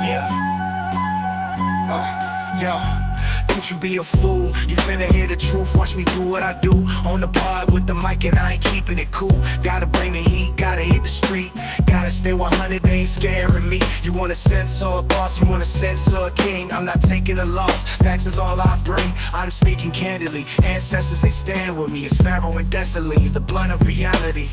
Yo, don't you be a fool. You finna hear the truth, watch me do what I do. On the pod with the mic and I ain't keeping it cool. Gotta bring the heat, gotta hit the street. Gotta stay 100, they ain't scaring me. You want a censor a boss, you want a censor a king. I'm not taking a loss, facts is all I bring. I'm speaking candidly, ancestors they stand with me. It's Pharaoh and Dessalines, the blunt of reality.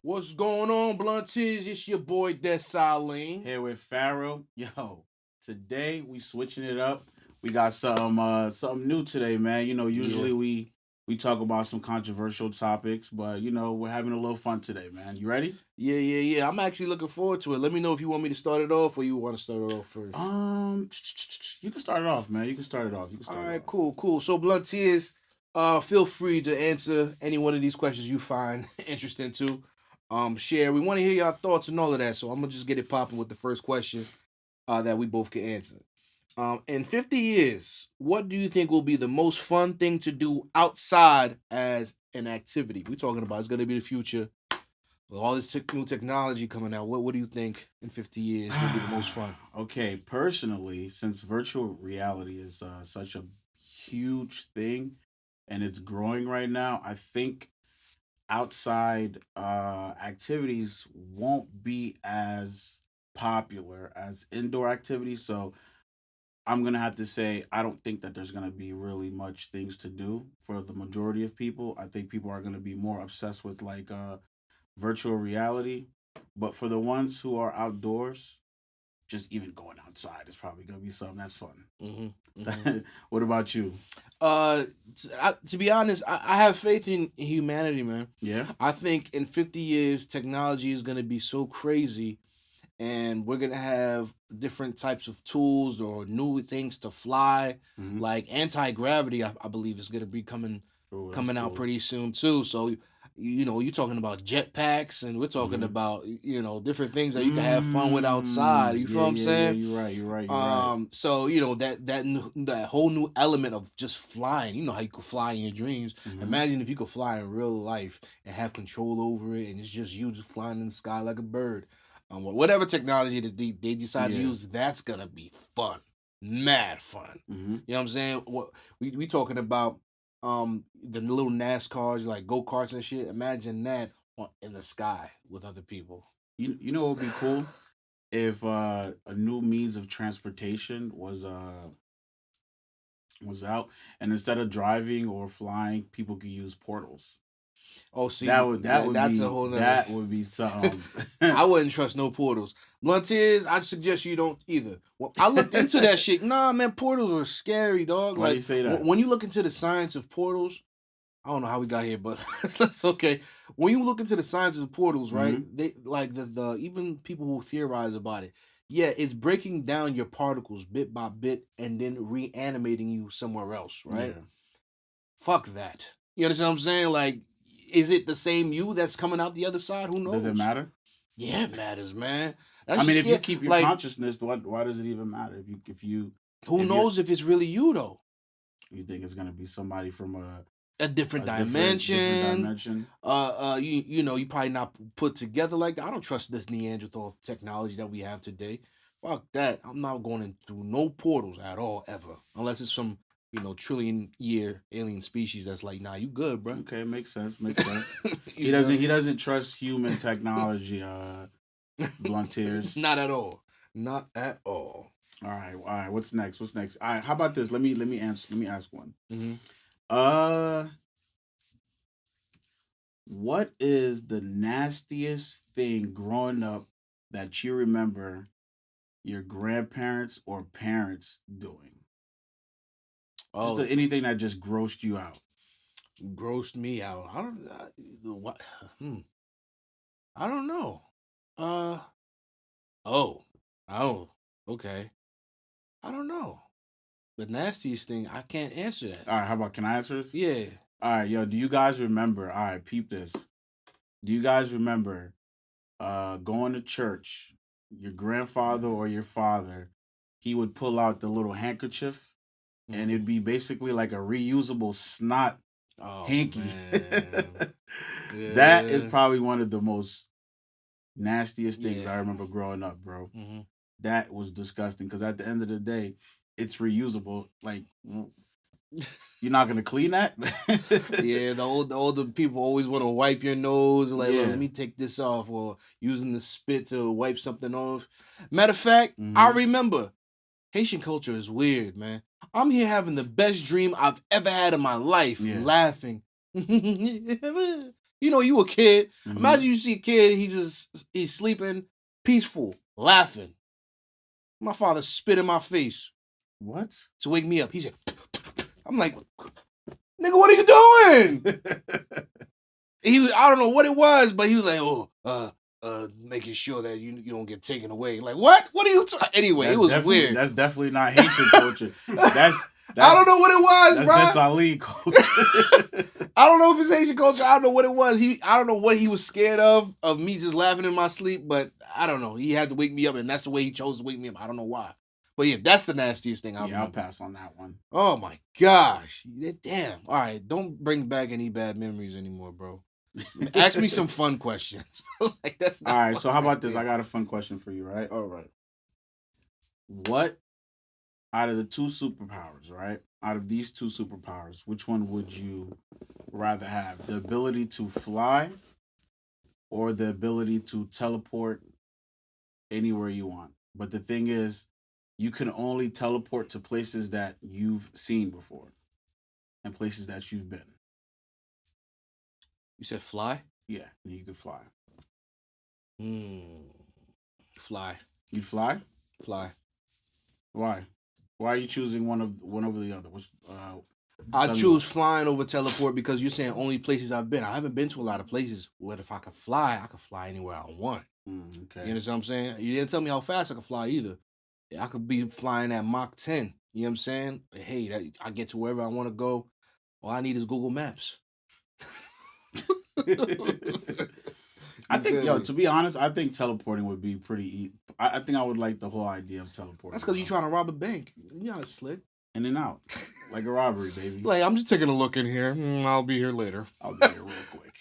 What's going on, Blunties? It's your boy Dessalines. Here with Pharaoh. Yo, today we switching it up. We got something new today, man. You know, usually we talk about some controversial topics, but you know, we're having a little fun today, man. You ready? Yeah. I'm actually looking forward to it. Let me know if you want me to start it off or you want to start it off first. You can start it off, man. All right, cool. So, Blunties, feel free to answer any one of these questions you find interesting too. Share. We want to hear your thoughts and all of that. So I'm gonna just get it popping with the first question that we both can answer. In 50 years, what do you think will be the most fun thing to do outside as an activity? We're talking about it's gonna be the future. With all this new technology coming out, what do you think in 50 years will be the most fun? Okay, personally, since virtual reality is such a huge thing and it's growing right now, I think outside activities won't be as popular as indoor activities. So I'm gonna have to say I don't think that there's gonna be really much things to do for the majority of people. I think people are gonna be more obsessed with like virtual reality. But for the ones who are outdoors, just even going outside is probably gonna be something that's fun. Mm-hmm. What about you? To be honest, I have faith in humanity, man. Yeah. I think in 50 years, technology is going to be so crazy and we're going to have different types of tools or new things to fly. Mm-hmm. Like anti-gravity, I believe is going to be coming out pretty soon too. So, you're talking about jetpacks and we're talking about, different things that you can have fun with outside. You feel what I'm saying? Yeah, you're right. So that whole new element of just flying. You know how you could fly in your dreams. Mm-hmm. Imagine if you could fly in real life and have control over it, and it's just you just flying in the sky like a bird. Whatever technology that they decide to use, that's gonna be fun, mad fun. Mm-hmm. You know what I'm saying? What we talking about? The little NASCARs, like go karts and shit. Imagine that in the sky with other people. You know what would be cool if a new means of transportation was out, and instead of driving or flying, people could use portals. Oh, see, that's a whole nother. That would be something. I wouldn't trust no portals. Blunt is, I'd suggest you don't either. Well, I looked into that shit. Nah, man, portals are scary, dog. Why do you say that? When you look into the science of portals, I don't know how we got here, but that's okay. When you look into the science of portals, right? Mm-hmm. They like the even people who theorize about it. Yeah, it's breaking down your particles bit by bit and then reanimating you somewhere else, right? Yeah. Fuck that. You understand what I'm saying? Like, is it the same you that's coming out the other side? Who knows? Does it matter? Yeah, it matters, man. If you keep your consciousness, why does it even matter? Who knows if it's really you though? You think it's gonna be somebody from a different dimension. Different dimension. You probably not put together like that. I don't trust this Neanderthal technology that we have today. Fuck that. I'm not going through no portals at all ever, unless it's some trillion-year alien species that's like, nah, you good, bro. Okay, makes sense. He doesn't trust human technology. Blunt ears. Not at all. Not at all. All right. What's next? All right. How about this? Let me ask one. Mm-hmm. What is the nastiest thing growing up that you remember your grandparents or parents doing? Oh, just anything that just grossed you out. Grossed me out. What? I don't know. Oh. Okay. I don't know. The nastiest thing, I can't answer that. All right. How about, can I answer this? Yeah. All right, yo. Do you guys remember? All right, peep this. Do you guys remember going to church? Your grandfather or your father, he would pull out the little handkerchief, and it'd be basically like a reusable snot hanky. Yeah. That is probably one of the most nastiest things Yeah. I remember growing up, bro. Mm-hmm. That was disgusting because at the end of the day, it's reusable. Like, you're not gonna clean that. Yeah, the older people always want to wipe your nose. Like, look, Yeah. let me take this off, or using the spit to wipe something off. Matter of fact, Mhm. I remember Haitian culture is weird, man. I'm here having the best dream I've ever had in my life, Yeah. laughing. You know, you a kid. Mhm. Imagine you see a kid, he's sleeping, peaceful, laughing. My father spit in my face What? to wake me up. He said, I'm like, nigga, what are you doing? I don't know what it was, but he was like, making sure that you don't get taken away. Like, what? What are you anyway, it was weird. That's definitely not Haitian culture. That's I don't know what it was, bro. That's Dessalines culture. I don't know if it's Haitian culture. I don't know what it was. I don't know what he was scared of me just laughing in my sleep, but I don't know. He had to wake me up, and that's the way he chose to wake me up. I don't know why. But yeah, that's the nastiest thing I remember. I'll pass on that one. Oh my gosh. Damn. All right, don't bring back any bad memories anymore, bro. Ask me some fun questions. Like, that's not all right, so how about right this? there. I got a fun question for you, right? All right. What out of the two superpowers, right? Out of these two superpowers, which one would you rather have? The ability to fly or the ability to teleport anywhere you want? But the thing is, you can only teleport to places that you've seen before and places that you've been. You said fly? Yeah, and you can fly. Fly. You fly? Fly. Why? Why are you choosing one over the other? I choose flying over teleport because you're saying only places I've been. I haven't been to a lot of places. What if I could fly? I could fly anywhere I want. Okay. You understand what I'm saying? You didn't tell me how fast I could fly either. I could be flying at Mach 10. You know what I'm saying? But hey, I get to wherever I want to go. All I need is Google Maps. I think, to be honest, I think teleporting would be pretty easy. I think I would like the whole idea of teleporting. That's because you're trying to rob a bank. Yeah, it's slick. In and out. Like a robbery, baby. Like, I'm just taking a look in here. I'll be here later. I'll be here real quick.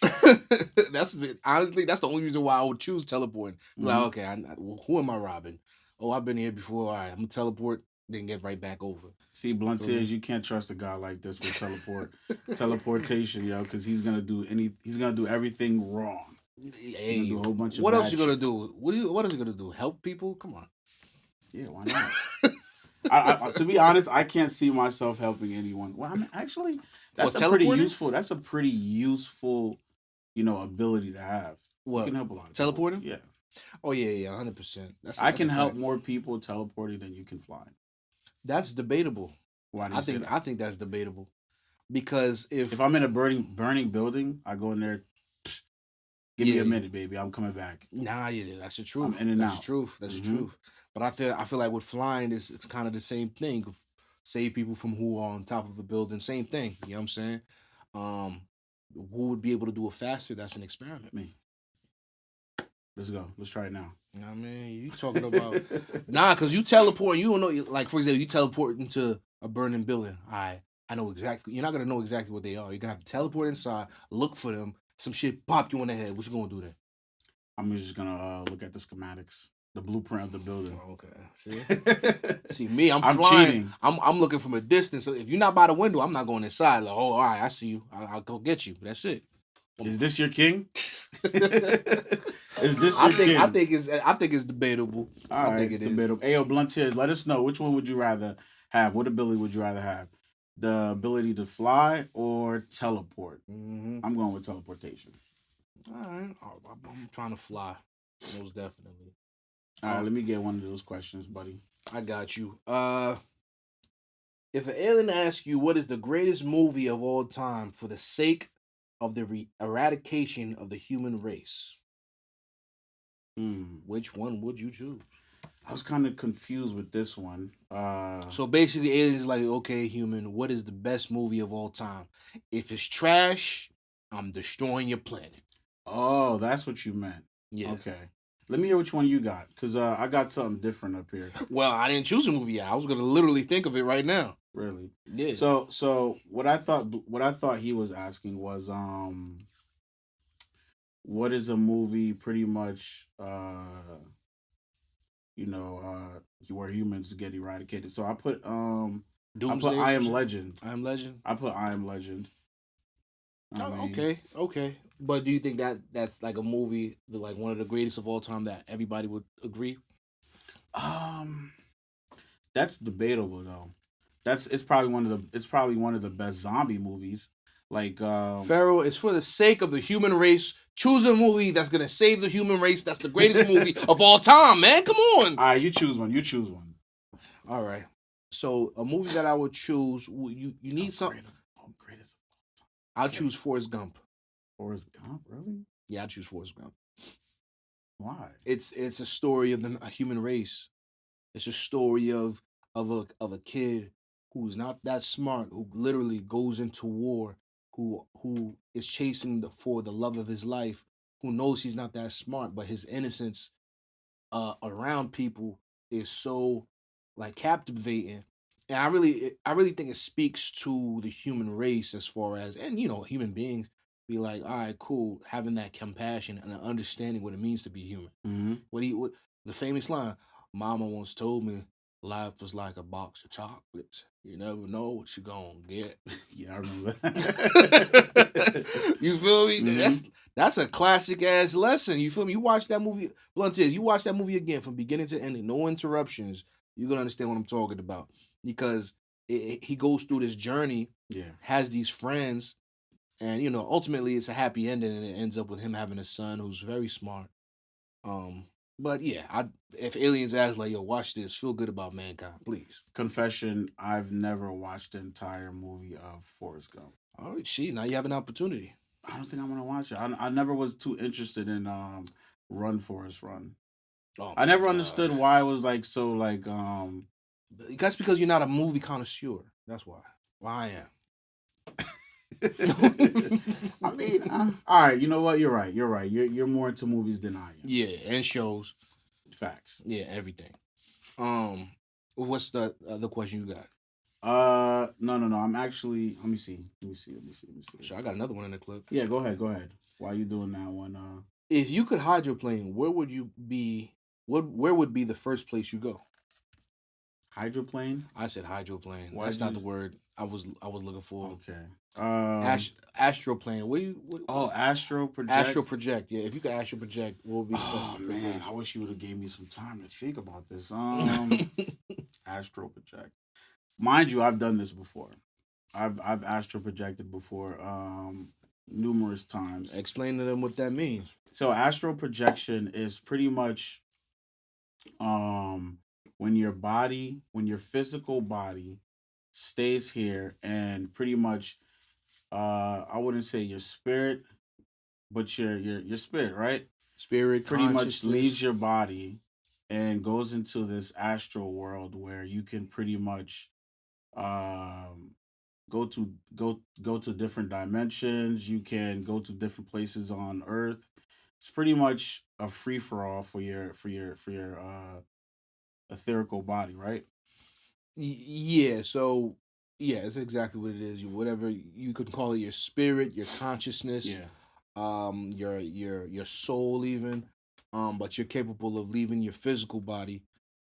Honestly, that's the only reason why I would choose teleporting. Mm-hmm. Like, okay, who am I robbing? Oh, I've been here before. All right, I'm going to teleport, then get right back over. See, blunt tears, you can't trust a guy like this with teleportation, yo, because he's gonna do everything wrong. Hey, do a whole bunch of what else bad you gonna do? What is he gonna do? Help people? Come on. Yeah, why not? I, to be honest, I can't see myself helping anyone. Well, I mean, actually, that's a pretty useful. That's a pretty useful, ability to have. What? You can help a lot of teleporting? people. Yeah. Oh yeah, 100%. I can help more people teleporting than you can fly. That's debatable. Why do you say that? I think that's debatable because if I'm in a burning building, I go in there. Give me a minute, baby. I'm coming back. Nah, that's the truth. I'm in and that's out. The truth. That's the truth. But I feel like with flying, it's kind of the same thing. Save people from who are on top of a building. Same thing. You know what I'm saying? Who would be able to do it faster? That's an experiment. Me. Let's go. Let's try it now. You know what I mean? You talking about because you teleport. You don't know. Like, for example, you teleport into a burning building. I know exactly. You're not gonna know exactly what they are. You're gonna have to teleport inside, look for them. Some shit pop you in the head. What you gonna do then? I'm just gonna look at the schematics, the blueprint of the building. Oh, okay. See me. I'm flying. Cheating. I'm looking from a distance. So if you're not by the window, I'm not going inside. Like, oh, all right, I see you. I'll go get you. That's it. Is this your king? Is this your king? I think it's debatable. All right, think it is debatable. Hey, yo, blunt tears. Let us know, which one would you rather have? What ability would you rather have? The ability to fly or teleport? Mm-hmm. I'm going with teleportation. All right, I'm trying to fly, most definitely. All right, let me get one of those questions, buddy. I got you. If an alien asks you what is the greatest movie of all time for the sake of the eradication of the human race, which one would you choose? I was kind of confused with this one. So basically, aliens like, okay, human, what is the best movie of all time? If it's trash, I'm destroying your planet. Oh, that's what you meant. Yeah. Okay. Let me hear which one you got, because I got something different up here. Well, I didn't choose a movie yet. I was gonna literally think of it right now. Really? Yeah. So what I thought he was asking was what is a movie pretty much where humans get eradicated. So I put Doomsday. I Some Am shit. Legend. I Am Legend. I put I Am Legend. I Oh, mean, okay, okay. But do you think that that's like a movie, like one of the greatest of all time that everybody would agree? um, that's debatable though. It's probably one of the best zombie movies. Like Pharaoh is for the sake of the human race. Choose a movie that's gonna save the human race. That's the greatest movie of all time, man. Come on. all right, you choose one. You choose one. All right. So a movie that I would choose, you need some. Greatest. I'll Okay. choose Forrest Gump. Forrest Gump, really? Yeah, I choose Forrest Gump. Why? It's a story of the a human race. It's a story of a kid who's not that smart, who literally goes into war, who is chasing for the love of his life, who knows he's not that smart, but his innocence around people is so like captivating. And I really think it speaks to the human race as far as, and human beings be like, all right, cool, having that compassion and understanding what it means to be human. Mm-hmm. What the famous line, Mama once told me life was like a box of chocolates. You never know what you're gonna get. Yeah, I remember You feel me? Mhm. That's a classic ass lesson. You feel me? You watch that movie, Blunt is, you watch that movie again from beginning to ending, no interruptions. You're gonna understand what I'm talking about because he goes through this journey, Yeah. has these friends, and ultimately it's a happy ending, and it ends up with him having a son who's very smart. Um, but yeah, if aliens ask like, yo, watch this, feel good about mankind, please. Confession: I've never watched the entire movie of Forrest Gump. All right, see, now you have an opportunity. I don't think I'm gonna watch it. I never was too interested in Run Forrest Run. Oh I my never understood gosh. why it was like so like That's because you're not a movie connoisseur. That's why. Well, I am. I mean, all right. You know what? You're right. You're right. You're more into movies than I am. Yeah, and shows. Facts. Yeah, everything. What's the other question you got? No. I'm actually. Let me see. Sure, I got another one in the clip. Yeah, go ahead. Go ahead. Why you doing that one? If you could hydroplane, where would you be? Where would be the first place you go? Hydroplane. I said hydroplane. Why'd That's not you- the word I was looking for. Okay. Astroplane. Oh, Astro project. Astral project. Yeah, if you could astral project, what would be the Oh best man, place? I wish you would have gave me some time to think about this. Astro project. Mind you, I've done this before. I've astral projected before, numerous times. Explain to them what that means. So astral projection is pretty much um when your physical body stays here and pretty much I wouldn't say your spirit, but your spirit, right? Spirit, Pretty much consciousness. leaves your body and goes into this astral world where you can pretty much um go to different dimensions. You can go to different places on Earth. It's pretty much a free for all for your etherical body, right? Yeah. So yeah, it's exactly what it is. Whatever you could call it, your spirit, your consciousness, Yeah. your soul, even. But you're capable of leaving your physical body.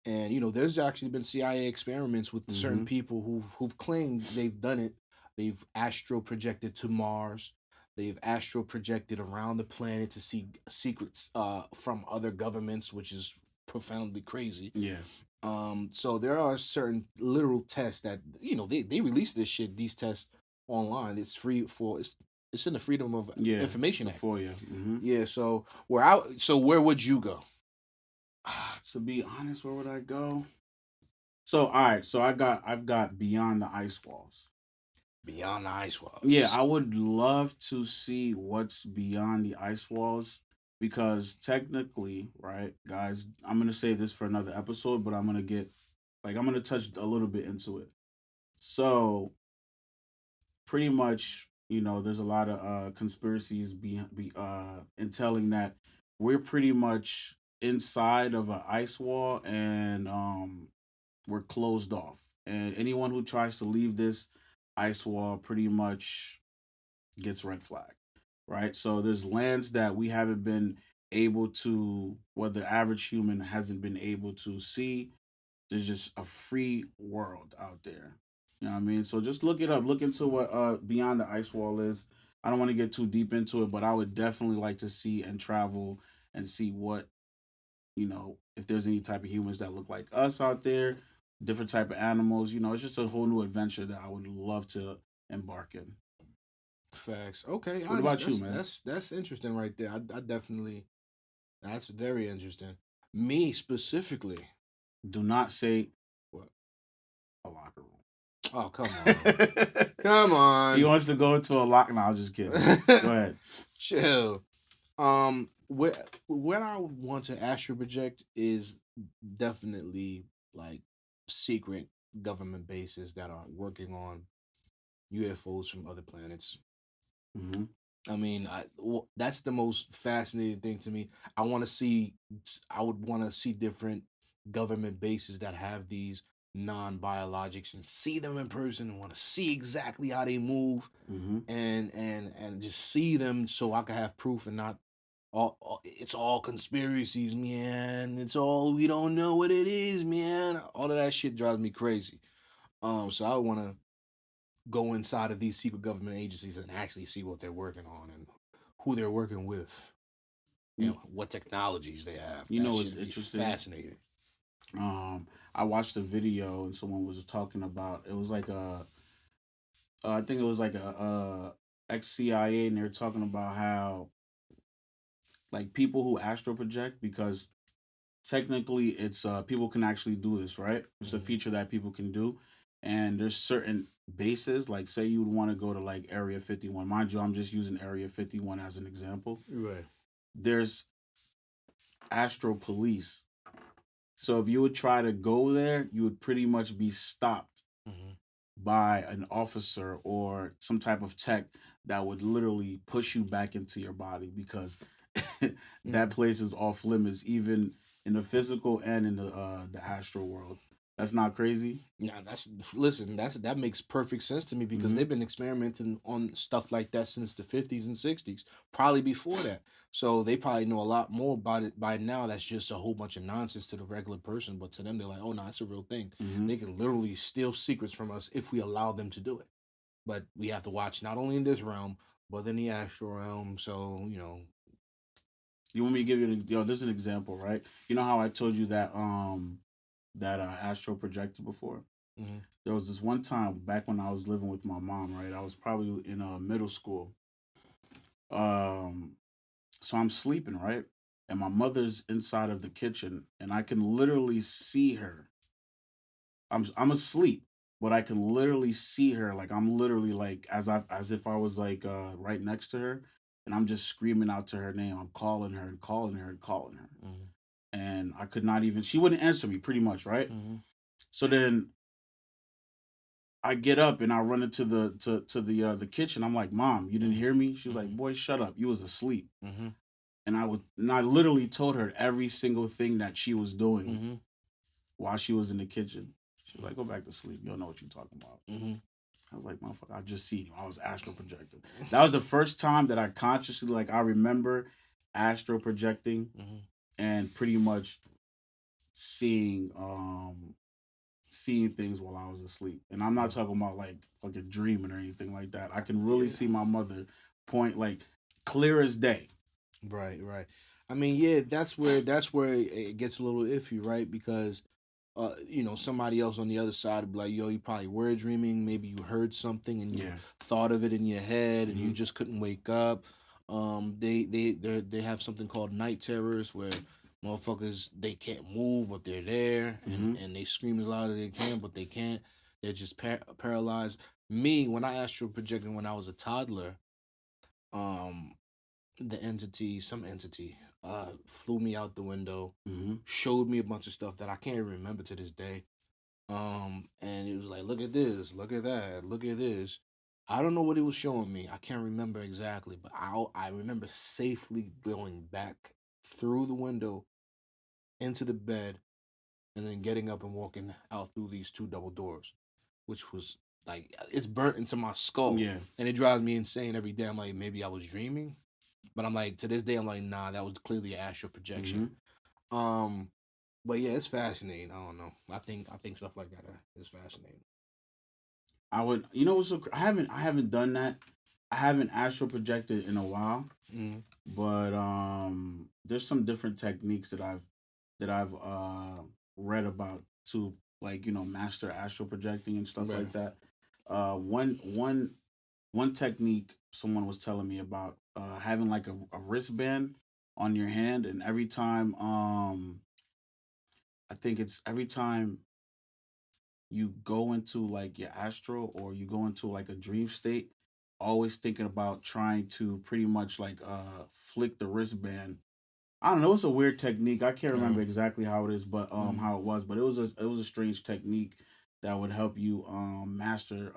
And there's actually been CIA experiments with certain Mm-hmm. people who've claimed they've done it. They've astral projected to Mars. They've astral projected around the planet to see secrets from other governments, which is profoundly crazy. Yeah. So there are certain literal tests that they release these tests online. It's free it's in the Freedom of Yeah. Information Act. Before you. Mm-hmm. Yeah, so where would you go? To be honest, where would I go? So all right, so I've got Beyond the Ice Walls. Beyond the ice walls. Yeah, I would love to see what's beyond the ice walls because technically, right, guys, I'm gonna save this for another episode, but I'm gonna touch a little bit into it. So pretty much, there's a lot of conspiracies in telling that we're pretty much inside of an ice wall and we're closed off. And anyone who tries to leave this ice wall pretty much gets red flag, right? So there's lands that we haven't been able to, where the average human hasn't been able to see. There's just a free world out there. You know what I mean? So just look it up. Look into what Beyond the Ice Wall is. I don't want to get too deep into it, but I would definitely like to see and travel and see what, if there's any type of humans that look like us out there, different type of animals. It's just a whole new adventure that I would love to embark in. Facts. Okay, I What about understand. you, That's man? that's interesting right there. I definitely that's very interesting. Me specifically. Do not say What? a locker Oh, come on. room. Come He on. wants to go into a lock. No, I'm just kidding. Go ahead. Chill. Where I want to astral project is definitely like secret government bases that are working on UFOs from other planets. Hmm. I mean, that's the most fascinating thing to me. I want to see. I would want to see different government bases that have these non-biologics and see them in person and want to see exactly how they move Hmm. and just see them so I can have proof and not it's all conspiracies, man. It's all we don't know what it is, man. All of that shit drives me crazy. So I want to go inside of these secret government agencies and actually see what they're working on and who they're working with You, and what technologies they have. you That know what's should be interesting? fascinating. I watched a video and someone was talking about, it was like I think it was like a ex CIA, and they're talking about how, like, people who astral project, because technically it's people can actually do this, right? It's a Mhm. feature that people can do, and there's certain bases, like say you would want to go to like Area 51. Mind you, I'm just using Area 51 as an example. Right. There's astral police. So if you would try to go there, you would pretty much be stopped Hmm. by an officer or some type of tech that would literally push you back into your body, because that place is off limits, even in the physical and in the astral world. That's not crazy. Yeah, that makes perfect sense to me because Hmm. they've been experimenting on stuff like that since the 50s and 60s, probably before that. So they probably know a lot more about it by now. That's just a whole bunch of nonsense to the regular person, but to them they're like, "Oh no, it's a real thing." Hmm. They can literally steal secrets from us if we allow them to do it. But we have to watch not only in this realm, but in the astral realm. So, You want me to give you this is an example, right? You know how I told you that astral projector before? mhm. There was this one time back when I was living with my mom, right? I was probably in middle school. Um, so I'm sleeping, right? And my mother's inside of the kitchen, and I can literally see her. I'm asleep, but I can literally see her. Like I'm literally like as if I was like right next to her, and I'm just screaming out to her name. I'm calling her and calling her and calling her, Mhm. and I could not even. She wouldn't answer me, pretty much, right? Mhm. So then I get up and I run into the kitchen. I'm like, "Mom, you didn't Mhm. hear me?" She was like, Mhm. "Boy, shut up. You was asleep." Mhm. And I literally told her every single thing that she was doing Mhm. while she was in the kitchen. She was like, "Go back to sleep. You don't know what you're talking about." Mhm. I was like, "Motherfucker, I just seen you. I was astral projecting." That was the first time that I consciously, like, I remember astral projecting Mhm. and pretty much seeing seeing things while I was asleep. And I'm not Mhm. talking about like fucking dreaming or anything like that. I can really Yeah. see my mother point, like, clear as day. Right, right. I mean, yeah, that's where it gets a little iffy, right? Because somebody else on the other side would be like, yo, you probably were dreaming, maybe you heard something and you Yeah. thought of it in your head and you Hmm. just couldn't wake up. They have something called night terrors where motherfuckers they can't move but they're there and Hmm. they scream as loud as they can but they can't. They're just paralyzed. Me, when I astral projected when I was a toddler, um some entity flew me out the window, Hmm. showed me a bunch of stuff that I can't even remember to this day. And it was like, look at this, look at that, look at this. I don't know what it was showing me. I can't remember exactly, but I remember safely going back through the window into the bed and then getting up and walking out through these two double doors, which was like it's burnt into my skull. Yeah. And it drives me insane every day. I'm like, maybe I was dreaming, but I'm like, to this day, I'm like, nah, that was clearly an astral projection. Um, but yeah, it's fascinating. I don't know. I think stuff like that is fascinating. I would, you know, what's so I haven't done that. I haven't astral projected in a while, Mm. but there's some different techniques that I've read about to, like, you know, master astral projecting and stuff Right. like that. One technique someone was telling me about, having like a wristband on your hand, and every time, I think it's every time you go into like your astral, or you go into like a dream state, always thinking about trying to pretty much like flick the wristband. I don't know, it's a weird technique. I can't remember No. exactly how it is, but Mm. how it was, but it was a strange technique that would help you master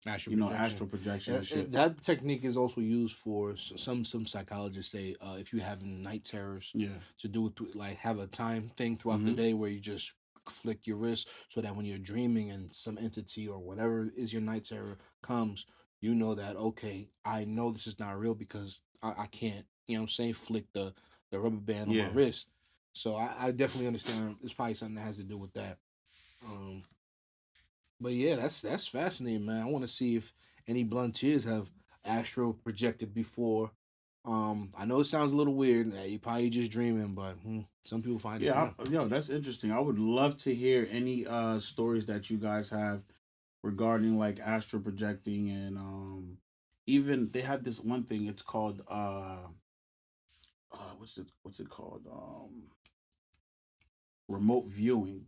Astral you know, projection. astral projection and shit. That technique is also used for some psychologists say if you're having night terrors, Yeah. to do it like have a time thing throughout the Hmm. day where you just flick your wrist so that when you're dreaming and some entity or whatever is your night terror comes, you know that okay, I know this is not real because I can't, you know what I'm saying, flick the rubber band on my Yeah. wrist. So I definitely understand it's probably something that has to do with that. Um, but yeah, that's fascinating, man. I want to see if any blunteers have astral projected before. I know it sounds a little weird. You probably just dreaming, but some people find it Yeah, fun. yo, that's interesting. I would love to hear any stories that you guys have regarding like astral projecting, and even they have this one thing. It's called what's it called? Remote viewing.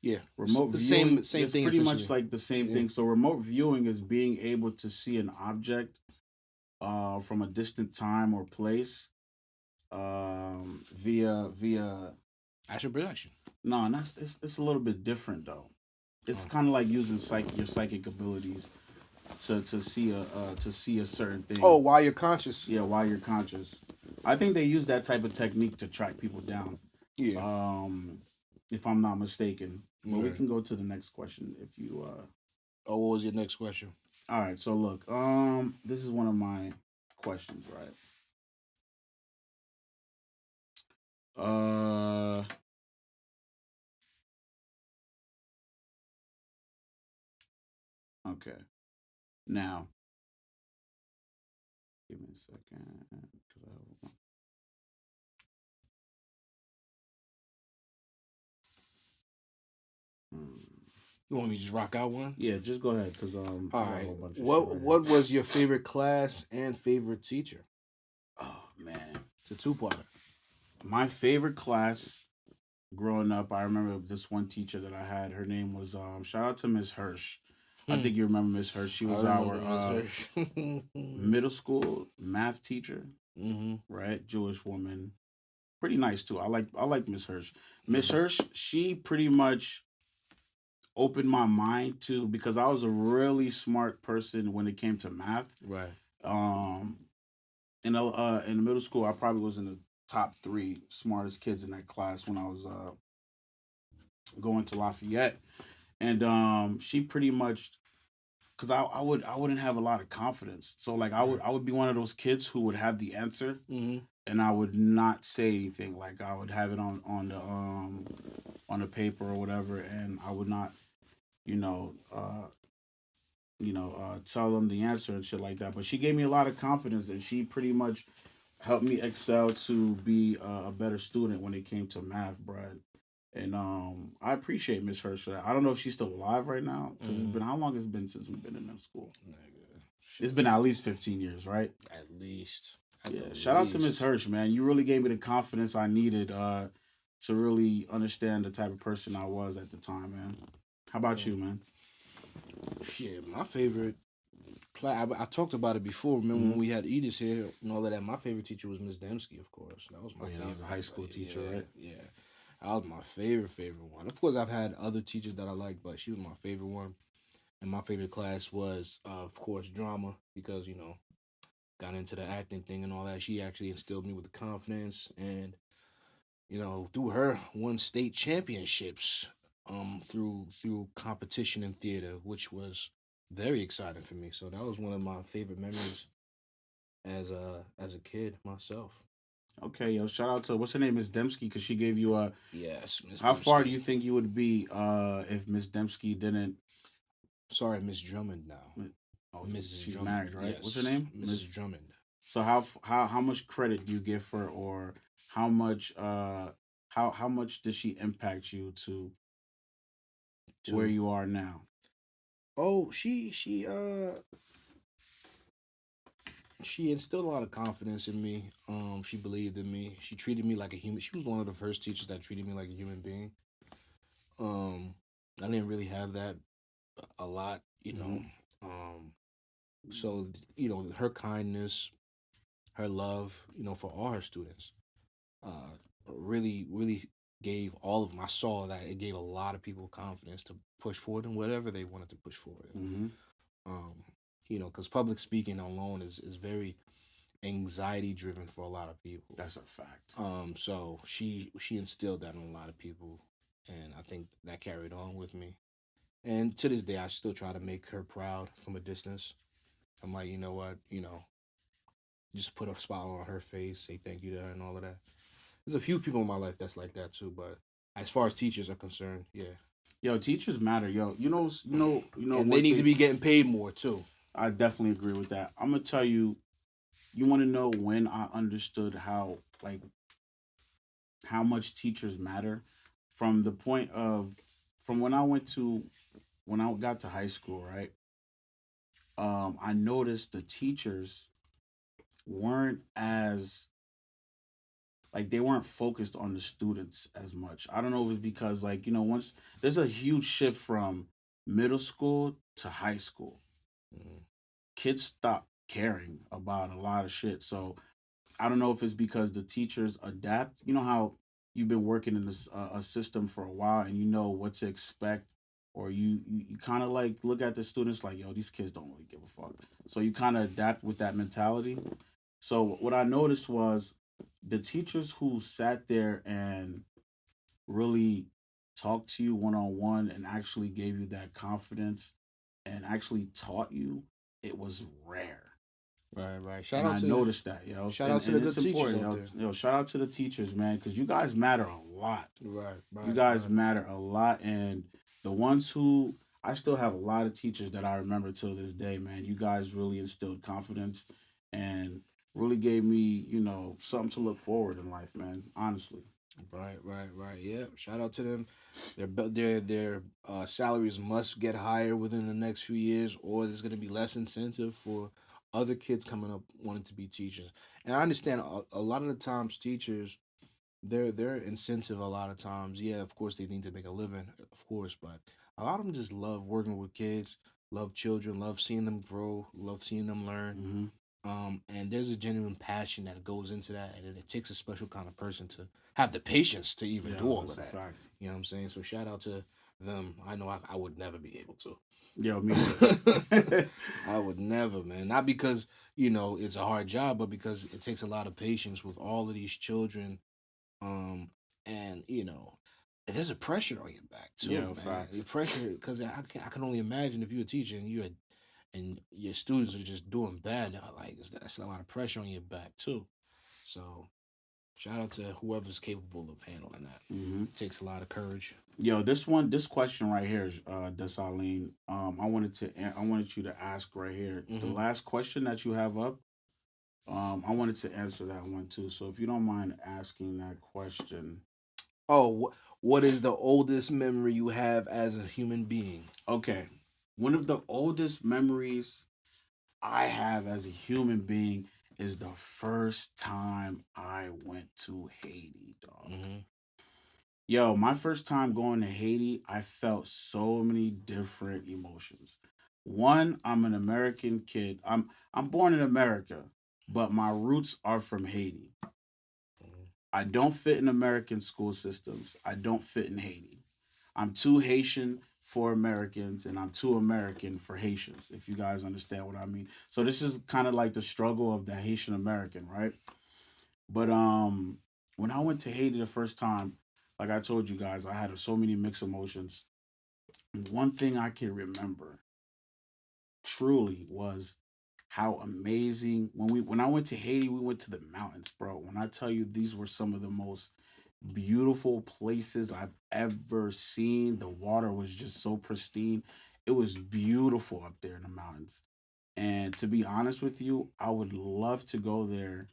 Yeah, Remote the viewing, same it's thing pretty much essentially. like the same Yeah, thing. So remote viewing is being able to see an object from a distant time or place, via astral projection. no, and it's a little bit different though. It's Oh, kind of like using your psychic abilities to see a certain oh, thing. while you're conscious. Yeah, while you're conscious. I think they use that type of technique to track people down. Yeah. Um, if I'm not mistaken. But we Okay. can go to the next question if you. Oh, what was your next question? All right. So look, this is one of my questions, right? Okay. Now, give me a second. 'Cause You want me to just rock out one? yeah, just go ahead, cause All I got a right. whole bunch of shit What right here. what was your favorite class and favorite teacher? Oh man, It's a two-parter. my favorite class growing up, I remember this one teacher that I had. Her name was shout out to Miss Hirsch. I Hmm. think you remember Miss Hirsch. She I was our remember Miss Hirsch. middle school math teacher, Mm-hmm. right? Jewish woman, pretty nice too. I like Miss Hirsch. Miss Mm-hmm. Hirsch, she pretty much opened my mind to, because I was a really smart person when it came to math. Right. Um, in the middle school, I probably was in the top three smartest kids in that class when I was going to Lafayette, and she pretty much, because I wouldn't have a lot of confidence, so like Right. I would be one of those kids who would have the answer, Mm-hmm. and I would not say anything. Like I would have it on the paper or whatever, and I would not, you know, tell them the answer and shit like that. But she gave me a lot of confidence, and she pretty much helped me excel to be a better student when it came to math, Brad. And I appreciate Miss Hirsch for that. I don't know if she's still alive right now, because it's Mm-hmm. been, how long has it been since we've been in that school? Nigga. It's Shit. been at least 15 years, right? At least. At the Yeah. Shout out to Miss least. Hirsch, man. You really gave me the confidence I needed to really understand the type of person I was at the time, man. How about Mm. you, man? Shit, my favorite class. I talked about it before. Remember Hmm. when we had Edith here and all of that? My favorite teacher was Miss Dembski, of course. That was Oh my yeah, that was a favorite. high school teacher, Yeah, right? yeah. That was my favorite one. Of course, I've had other teachers that I like, but she was my favorite one. And my favorite class was, of course, drama because got into the acting thing and all that. She actually instilled me with the confidence, and through her, won state championships. through competition in theater, which was very exciting for me. So that was one of my favorite memories as a kid myself. Okay, yo, shout out to what's her name, Miss Dembski, because she gave you a. Yes, Miss How far do Dembski. you think you would be if Miss Dembski didn't? Sorry, Miss Drummond now. Oh, Mrs. she's Drummond. married, right? What's her Yes, name? Mrs. Miss. Drummond. So how much credit do you give her, or how much how much did she impact you to where To you are now? oh, she instilled a lot of confidence in me. She believed in me. She treated me like a human. She was one of the first teachers that treated me like a human being. Um, I didn't really have that a lot, you know. Hmm. Um, so her kindness, her love, for all her students, really gave all of them. I saw that it gave a lot of people confidence to push forward in whatever they wanted to push forward in. Hmm. Um, because public speaking alone is very anxiety driven for a lot of people. That's a fact. So she instilled that in a lot of people, and I think that carried on with me. And to this day, I still try to make her proud from a distance. I'm like, you know what, just put a smile on her face, say thank you to her, and all of that. There's a few people in my life that's like that too, but as far as teachers are concerned, yeah, Yo, teachers matter. Yo, and they one need to thing. be getting paid more too. I definitely agree with that. I'm gonna tell you. You want to know when I understood how much teachers matter from the point of from when I got to high school, right? I noticed the teachers weren't as they weren't focused on the students as much. I don't know if it's because once there's a huge shift from middle school to high school. Mm. Kids stop caring about a lot of shit. So I don't know if it's because the teachers adapt. You know how you've been working in this a system for a while and you know what to expect, or you kind of like look at the students like, yo, these kids don't really give a fuck. So you kind of adapt with that mentality. So what I noticed was the teachers who sat there and really talked to you one on one and actually gave you that confidence and actually taught you, it was rare. Right, right. And I noticed that, yo, Shout out and, to and the good it's teachers important, out yo. there. Shout out to the teachers, man, because you guys matter a lot. Right, You right, guys right. matter a lot, and the ones who I still have a lot of teachers that I remember till this day, man. You guys really instilled confidence and really gave me, something to look forward in life, man. Honestly. Right, right, right. Yeah. Shout out to them. Their salaries must get higher within the next few years, or there's going to be less incentive for other kids coming up wanting to be teachers. And I understand a lot of the times teachers their incentive a lot of times, yeah, of course they need to make a living, of course, but a lot of them just love working with kids, love children, love seeing them grow, love seeing them learn. Hmm. And there's a genuine passion that goes into that, and it takes a special kind of person to have the patience to even Yeah, do all of that's a that. fact. You know what I'm saying? So shout out to them. I know I would never be able to. Yo, me neither. I would never, man. Not because it's a hard job, but because it takes a lot of patience with all of these children. And there's a pressure on your back too, Yeah, man. The fact. pressure, because I can only imagine if you're a teacher and and your students are just doing bad. Like that's a lot of pressure on your back too. So shout out to whoever's capable of handling that. Hmm. It takes a lot of courage. Yo, this question right here, Desaline. I wanted you to ask right here. The Hmm. last question that you have up, I wanted to answer that one too. So if you don't mind asking that question. Oh, what is the oldest memory you have as a human being? Okay. One of the oldest memories I have as a human being is the first time I went to Haiti, dog. Hmm. Yo, my first time going to Haiti, I felt so many different emotions. One, I'm an American kid. I'm born in America, but my roots are from Haiti. I don't fit in American school systems. I don't fit in Haiti. I'm too Haitian for Americans and I'm too American for Haitians, if you guys understand what I mean. So this is kind of like the struggle of the Haitian American, right? But when I went to Haiti the first time, like I told you guys, I had so many mixed emotions. And one thing I can remember truly was how amazing when I went to Haiti, we went to the mountains, bro. When I tell you these were some of the most beautiful places I've ever seen. The water was just so pristine. It was beautiful up there in the mountains. And to be honest with you, I would love to go there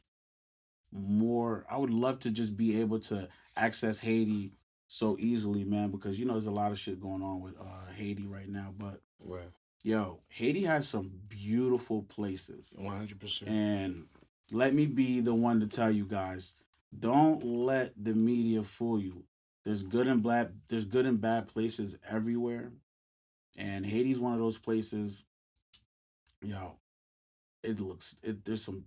more. I would love to just be able to access Haiti so easily, man, because there's a lot of shit going on with Haiti right now. But Right. yo, Haiti has some beautiful places. 100%. And let me be the one to tell you guys, don't let the media fool you. There's good and bad places everywhere. And Haiti's one of those places, yo, there's some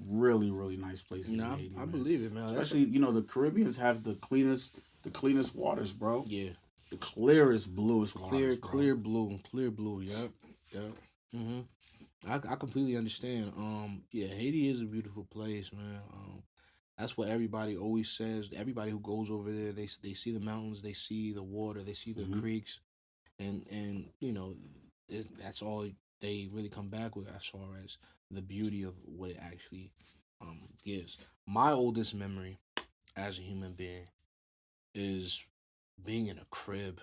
really, really nice places in No, Haiti, I man. believe it, man. Especially, the Caribbeans have the cleanest waters, bro. Yeah. The clearest, bluest waters, bro. Clear blue. Clear blue. Yep. Yep. I completely understand. Yeah, Haiti is a beautiful place, man. That's what everybody always says. Everybody who goes over there, they see the mountains, they see the water, they see the Mhm. creeks, and that's all they really come back with as far as the beauty of what it actually gives. My oldest memory as a human being is being in a crib.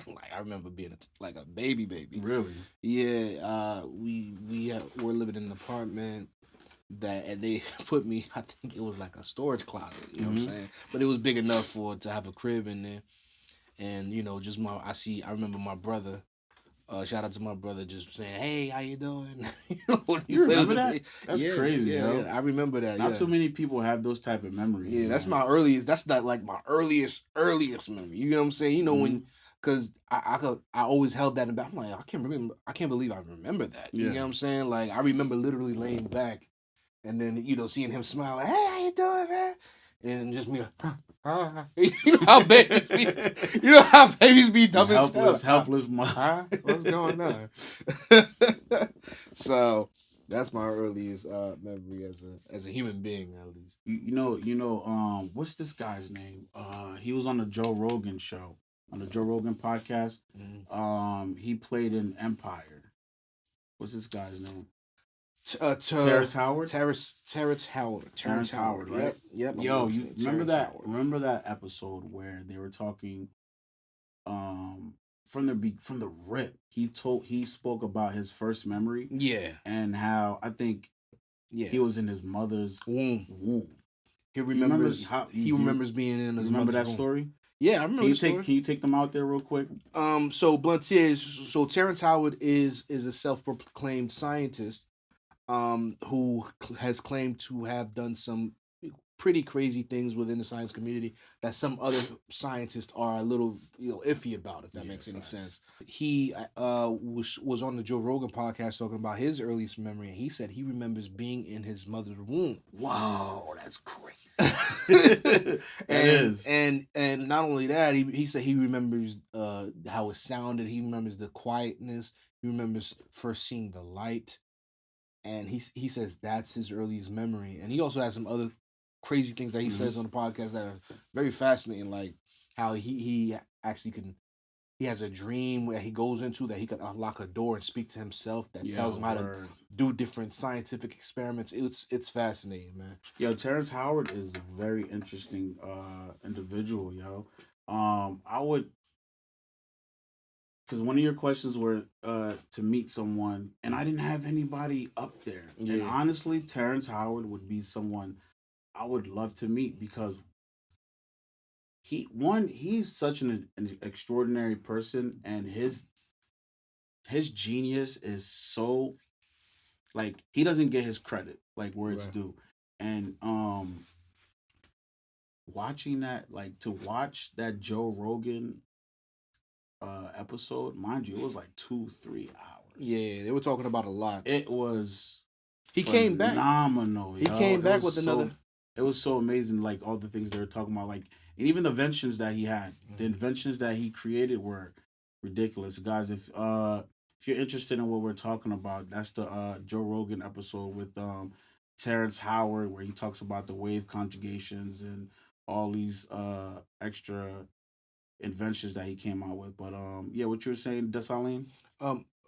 Like I remember being like a baby. Really? Yeah, we're living in an apartment and they put me. I think it was like a storage closet. You know what I'm saying? But it was big enough to have a crib in there. And just I remember my brother. Shout out to my brother, just saying, "Hey, how you doing?" When he You played remember with that? me. That's crazy, yo. Yeah. I remember that. Not Yeah, too many people have those type of memories. yeah. That's man. my earliest. That's not like my earliest memory. You know what I'm saying? When, cause I always held that in back. I'm like, I can't believe I remember that. You know what I'm saying? Like I remember literally laying back, and then seeing him smile, like, "Hey, how you doing, man?" And just me, you know how babies be, dumb as hell. Helpless mom. What's going on? So that's my earliest memory as a human being, at least. What's this guy's name? He was on the Joe Rogan show, on the Joe Rogan podcast. He played in Empire. What's this guy's name? Terrence Howard. Terrence Howard. Terrence Howard, right? Yep. Yo, you remember that? Howard. Remember that episode where they were talking? From the rip, he spoke about his first memory. Yeah. And how I think he was in his mother's womb. He remembers remembers being in his remember mother's that womb. story? Yeah, I remember the story. Can you take them out there real quick? So Bluntier, so Terrence Howard is a self-proclaimed scientist, who has claimed to have done some pretty crazy things within the science community that some other scientists are a little iffy about, if that makes any sense. He was on the Joe Rogan podcast talking about his earliest memory, and he said he remembers being in his mother's womb. Wow, that's crazy. And not only that, he said he remembers how it sounded. He remembers the quietness. He remembers first seeing the light. And he says that's his earliest memory. And he also has some other crazy things that he says on the podcast that are very fascinating, like how he actually he has a dream where he goes into that he can unlock a door and speak to himself that tells him how to do different scientific experiments. It's fascinating, man. Yo, Terrence Howard is a very interesting individual, yo. I would, because one of your questions were to meet someone, and I didn't have anybody up there. Yeah. And honestly, Terrence Howard would be someone I would love to meet, because he's such an extraordinary person, and his genius is so, like, he doesn't get his credit like where it's due. And watching that, like, to watch that Joe Rogan episode, mind you, it was like 2-3 hours. Yeah, they were talking about a lot. It was came back phenomenal. He came back with another. It was so amazing, like all the things they were talking about, like, and even the inventions that he had, the inventions that he created were ridiculous, guys. If you're interested in what we're talking about, that's the Joe Rogan episode with Terrence Howard, where he talks about the wave conjugations and all these extra inventions that he came out with. But yeah, what you were saying, Dessalines?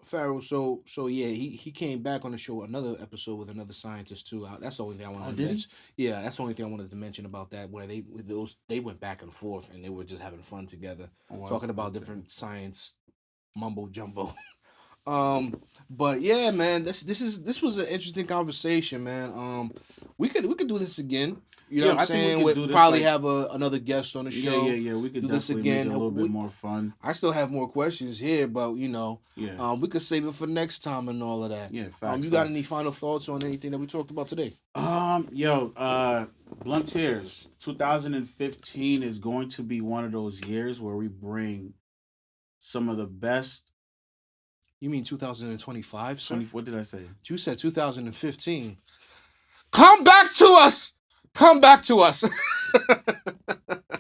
Pharaoh. So yeah, he came back on the show another episode with another scientist too. That's the only thing I wanted Oh, to did he? mention. Yeah, that's the only thing I wanted to mention about that, where they went back and forth and they were just having fun together, Oh, wow. talking about Okay. different science mumbo jumbo. But yeah, man, this was an interesting conversation, man. We could do this again. You know Yeah, what I'm I think we saying? could We'll do this, probably like- have another guest on the show. Yeah. We could Do this definitely again. make it a little bit more fun. I still have more questions here, but Yeah. we could save it for next time and all of that. Yeah, facts. You got any final thoughts on anything that we talked about today? Blunt Tears, 2015 is going to be one of those years where we bring some of the best. You mean 2025, sir? What did I say? You said 2015. Come back to us. Come back to us.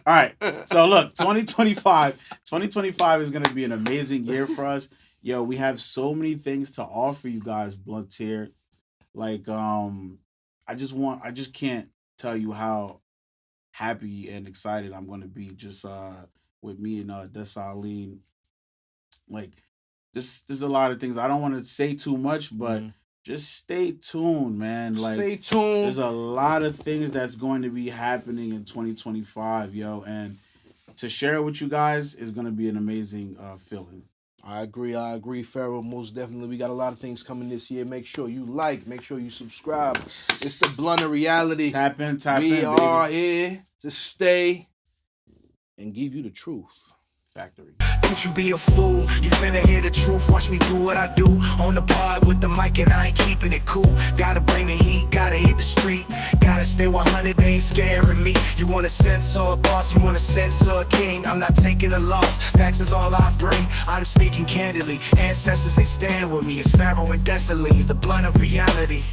All right. So look, 2025 is going to be an amazing year for us. Yo, we have so many things to offer you guys, Blunt Tier. Like, I just can't tell you how happy and excited I'm going to be just with me and Dessalines. Like, there's a lot of things. I don't want to say too much, but just stay tuned, man. Like, stay tuned. There's a lot of things that's going to be happening in 2025, yo. And to share it with you guys is going to be an amazing feeling. I agree, Pharaoh. Most definitely. We got a lot of things coming this year. Make sure you make sure you subscribe. It's the Blunt of Reality. Tap in, we baby. are here to stay and give you the truth. Factory. Don't you be a fool, you finna hear the truth. Watch me do what I do on the pod with the mic, and I ain't keeping it cool. Gotta bring the heat, gotta hit the street. Gotta stay 100, they ain't scaring me. You want a sense or a boss, you want a sense or a king. I'm not taking a loss, facts is all I bring. I'm speaking candidly, ancestors they stand with me. It's Pharaoh and Dessalines, the Blunt of Reality.